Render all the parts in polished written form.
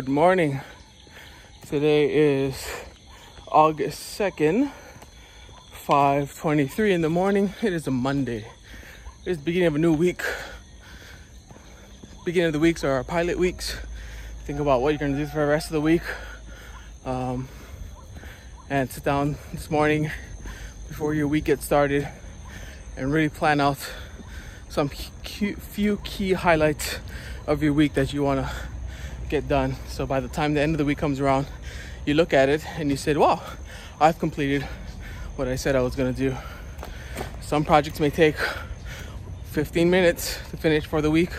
Good morning. Today is August 2nd, 5:23 in the morning. It is a Monday. It's the beginning of a new week. Beginning of the weeks are our pilot weeks. Think about what you're going to do for the rest of the week. And sit down this morning before your week gets started and really plan out some few key highlights of your week that you want to get done. So by the time the end of the week comes around, you look at it and you said, wow, I've completed what I said I was going to do. Some projects may take 15 minutes to finish for the week.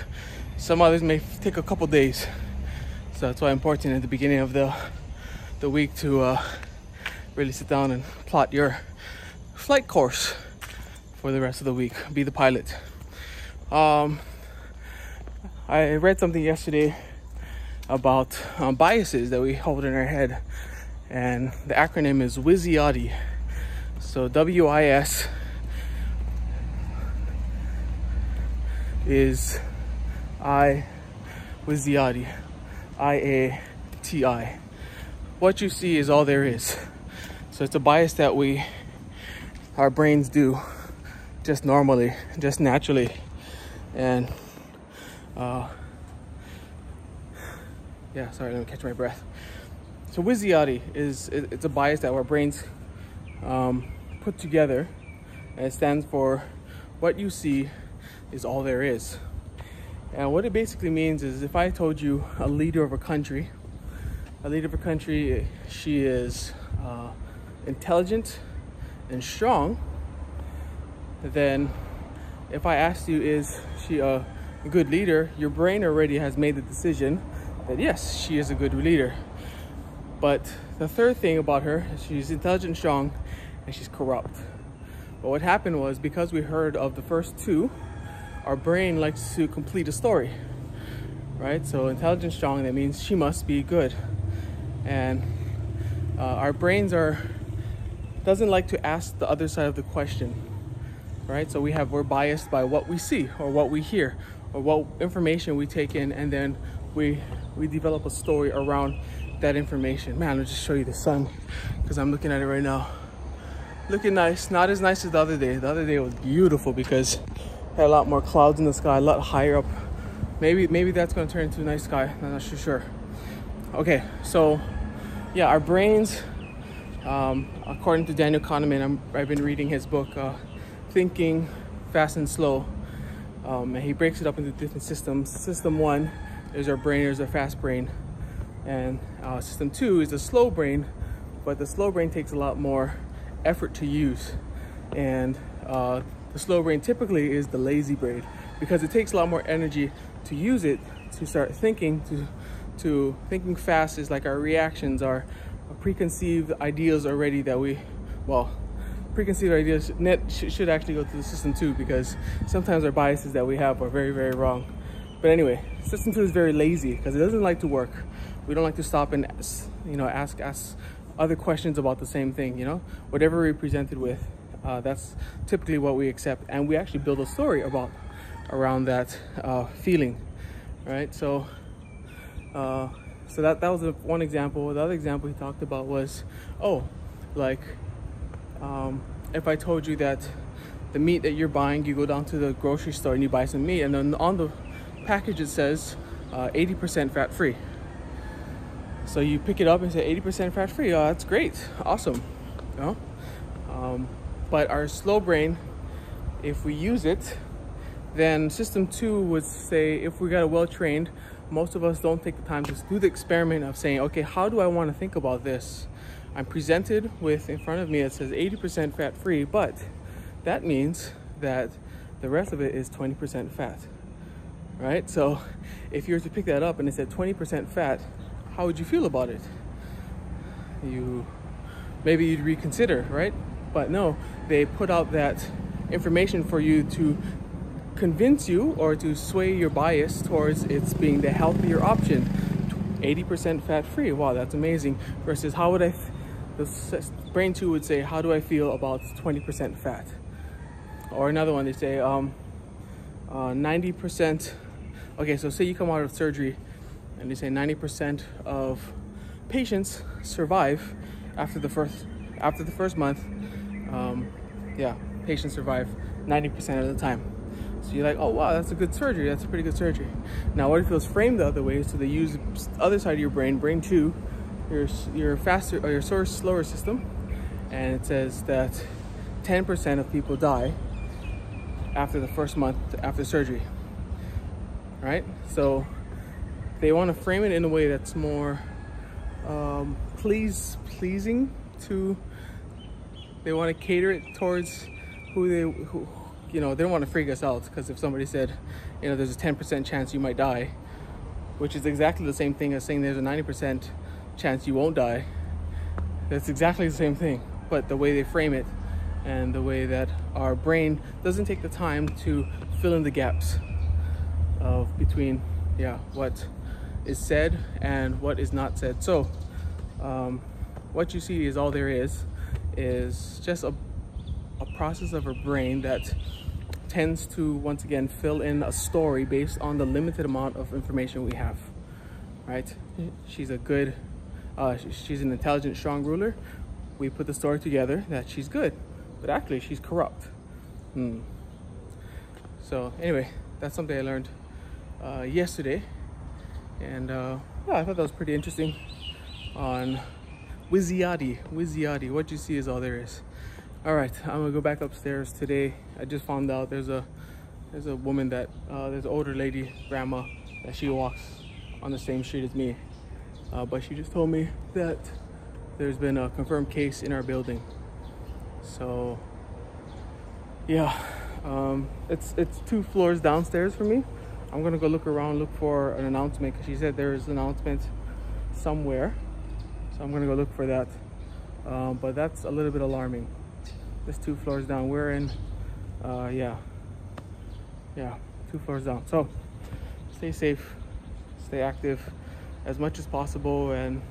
Some others may take a couple days. So that's why it's important at the beginning of the week to really sit down and plot your flight course for the rest of the week. Be the pilot. I read something yesterday about biases that we hold in our head, and the acronym is WYSIATI. So WIS is WYSIATI, IATI. What you see is all there is. So it's a bias that our brains do just normally, just naturally. And let me catch my breath. So WYSIATI it's a bias that our brains put together, and it stands for what you see is all there is. And what it basically means is, if I told you a leader of a country, she is intelligent and strong, then if I asked you, is she a good leader, your brain already has made the decision that yes, she is a good leader. But the third thing about her is she's intelligent and strong, and she's corrupt. But what happened was, because we heard of the first two, our brain likes to complete a story, right? So intelligent, strong, that means she must be good. And our brains doesn't like to ask the other side of the question, right? So we're biased by what we see or what we hear or what information we take in, and then we develop a story around that information. Man, I'll just show you the sun, because I'm looking at it right now. Looking nice, not as nice as the other day. The other day was beautiful because it had a lot more clouds in the sky, a lot higher up. Maybe that's going to turn into a nice sky. I'm not sure. Okay, so yeah, our brains, according to Daniel Kahneman, I've been reading his book, Thinking Fast and Slow, and he breaks it up into different systems. System 1 is our brain, is our fast brain, and system 2 is the slow brain, but the slow brain takes a lot more effort to use. And the slow brain typically is the lazy brain, because it takes a lot more energy to use it to start thinking. To thinking fast is like our reactions, our preconceived ideas already preconceived ideas should actually go to the system 2, because sometimes our biases that we have are very, very wrong. But anyway, system 2 is very lazy because it doesn't like to work. We don't like to stop and ask other questions about the same thing. Whatever we're presented with, that's typically what we accept, and we actually build a story around that feeling, right? So that was one example. The other example he talked about was, if I told you that the meat that you're buying, you go down to the grocery store and you buy some meat, and then on the package it says 80% fat free. So you pick it up and say 80% fat free. Oh, that's great, awesome. But our slow brain, if we use it, then system 2 would say, if we got a well-trained, most of us don't take the time to do the experiment of saying, okay, how do I want to think about this? I'm presented with, in front of me, it says 80% fat free, but that means that the rest of it is 20% fat, right? So if you were to pick that up and it said 20% fat, how would you feel about it? Maybe you'd reconsider, right? But no, they put out that information for you to convince you or to sway your bias towards it's being the healthier option. 80% fat free, wow, that's amazing. Versus the brain 2 would say, how do I feel about 20% fat? Or another one, they say 90%. Okay, so say you come out of surgery and they say 90% of patients survive after the first month. Yeah, patients survive 90% of the time. So you're like, oh wow, that's a good surgery. That's a pretty good surgery. Now, what if it was framed the other way? So they use the other side of your brain, brain 2, your faster or your slower system, and it says that 10% of people die after the first month after surgery. Right? So they want to frame it in a way that's more pleasing to. They want to cater it towards who you know, they don't want to freak us out, because if somebody said, you know, there's a 10% chance you might die, which is exactly the same thing as saying there's a 90% chance you won't die, that's exactly the same thing. But the way they frame it and the way that our brain doesn't take the time to fill in the gaps of between, yeah, what is said and what is not said. So what you see is all there is just a process of her brain that tends to, once again, fill in a story based on the limited amount of information we have, right? She's a good, she's an intelligent, strong ruler. We put the story together that she's good, but actually she's corrupt. So anyway, that's something I learned yesterday, and yeah, I thought that was pretty interesting on WYSIATI. What you see is all there is. All right, I'm gonna go back upstairs today. I just found out there's a woman that there's an older lady, grandma, that she walks on the same street as me, but she just told me that there's been a confirmed case in our building. So yeah, it's 2 floors downstairs for me. I'm gonna go look around, look for an announcement, because she said there's an announcement somewhere, so I'm gonna go look for that. But that's a little bit alarming. Just 2 floors down. We're in yeah, 2 floors down. So stay safe, stay active as much as possible, and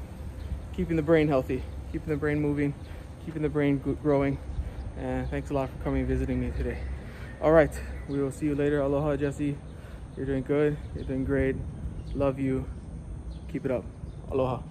keeping the brain healthy, keeping the brain moving, keeping the brain growing. And thanks a lot for coming and visiting me today. All right, we will see you later. Aloha, Jesse. You're doing good, you're doing great. Love you. Keep it up. Aloha.